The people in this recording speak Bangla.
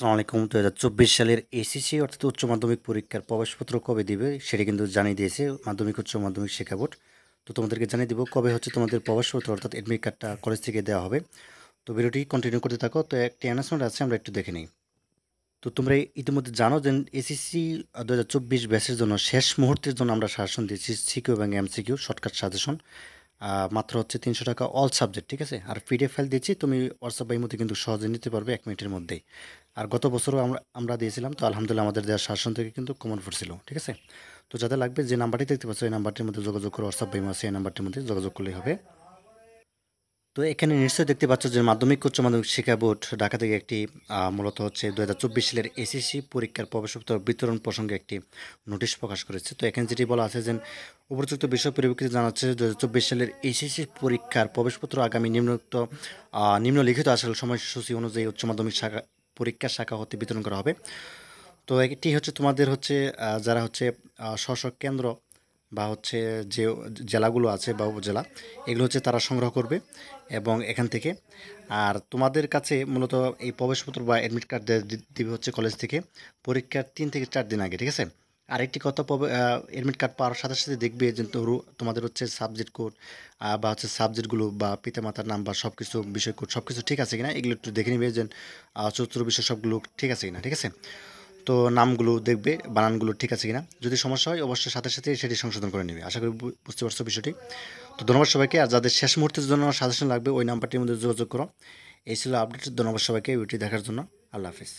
আসসালামু আলাইকুম। 2024 সালের এসএসসি অর্থাৎ উচ্চ মাধ্যমিক পরীক্ষার প্রবেশপত্র কবে দিবে সেটা কিন্তু জানিয়ে দিয়েছে মাধ্যমিক উচ্চ মাধ্যমিক শিক্ষা বোর্ড। তো তোমাদেরকে জানিয়ে দিব কবে হচ্ছে তোমাদের প্রবেশপত্র অর্থাৎ এডমিট কার্ডটা কলেজ থেকে দেওয়া হবে। তো ভিডিওটি কন্টিনিউ করতে থাকো। তো একটি অ্যানাউন্সমেন্ট আছে, আমরা একটু দেখে নিই। তো তোমরা ইতিমধ্যে জানো যে এসএসসি 2024 ব্যাচের জন্য শেষ মুহূর্তের জন্য আমরা সাজেশন দিয়েছি, সিকিউ এবং এমসিকিউ শর্টকাট সাজেশন। মাত্র হচ্ছে 300 টাকা অল সাবজেক্ট, ঠিক আছে। আর পিডিএফ ফাইল দিচ্ছি, তুমি হোয়াটসঅ্যাপ বাই মধ্যে কিন্তু সহজে নিতে পারবে 1 মিনিটের মধ্যেই। আর গত বছরও আমরা দিয়েছিলাম, তো আলহামদুলিল্লাহ আমাদের দেওয়ার শাসন থেকে কিন্তু কমন পড়ছিল, ঠিক আছে। তো যাদের লাগবে, যে নাম্বারটি দেখতে পাচ্ছ এই নাম্বারটির মধ্যে যোগাযোগ করে, হোয়াটসঅ্যাপ বাই আছে এই নাম্বারটির মধ্যে যোগাযোগ করলেই হবে। তো এখানে নিশ্চয়ই দেখতে পাচ্ছ যে মাধ্যমিক উচ্চ মাধ্যমিক শিক্ষা বোর্ড ঢাকা থেকে একটি মূলত হচ্ছে 2024 সালের এসএসসি পরীক্ষার প্রবেশপত্র বিতরণ প্রসঙ্গে একটি নোটিশ প্রকাশ করেছে। তো এখানে যেটি বলা আছে যে উপযুক্ত বিষয় পরিপ্রেক্ষিতে জানাচ্ছে 2024 সালের এসএসসি পরীক্ষার প্রবেশপত্র আগামী নিম্নলিখিত আসল সময়সূচি অনুযায়ী উচ্চ মাধ্যমিক শাখা পরীক্ষা শাখা হতে বিতরণ করা হবে। তো এটি হচ্ছে তোমাদের হচ্ছে যারা হচ্ছে স্ব কেন্দ্র বা হচ্ছে যে জেলাগুলো আছে বা উপজেলা, এগুলো হচ্ছে তারা সংগ্রহ করবে এবং এখান থেকে। আর তোমাদের কাছে মূলত এই প্রবেশপত্র বা অ্যাডমিট কার্ড দিবে হচ্ছে কলেজ থেকে পরীক্ষার 3 থেকে 4 দিন আগে, ঠিক আছে। আরেকটি কথা, অ্যাডমিট কার্ড পাওয়ার সাথে সাথে দেখবে যে তোমাদের হচ্ছে সাবজেক্ট কোড বা হচ্ছে সাবজেক্টগুলো বা পিতামাতার নাম বা সব কিছু বিষয় কোড সব কিছু ঠিক আছে কিনা এগুলো একটু দেখে নিবে যে চতুর্থ বিষয় সবগুলো ঠিক আছে কিনা, ঠিক আছে। তো নামগুলো দেখবে, বানানগুলো ঠিক আছে কিনা। যদি সমস্যা হয় অবশ্যই সাথে সাথে সেটি সংশোধন করে নেবে। আশা করি বুঝতে পারছো বিষয়টি। তো ধন্যবাদ সবাইকে। আর যাদের শেষ মুহূর্তের জন্য সাজেশন লাগবে ওই নাম্বারটির মধ্যে যোগাযোগ করো। এই ছিল আপডেট। ধন্যবাদ সবাইকে ভিডিওটি দেখার জন্য। আল্লাহ হাফিজ।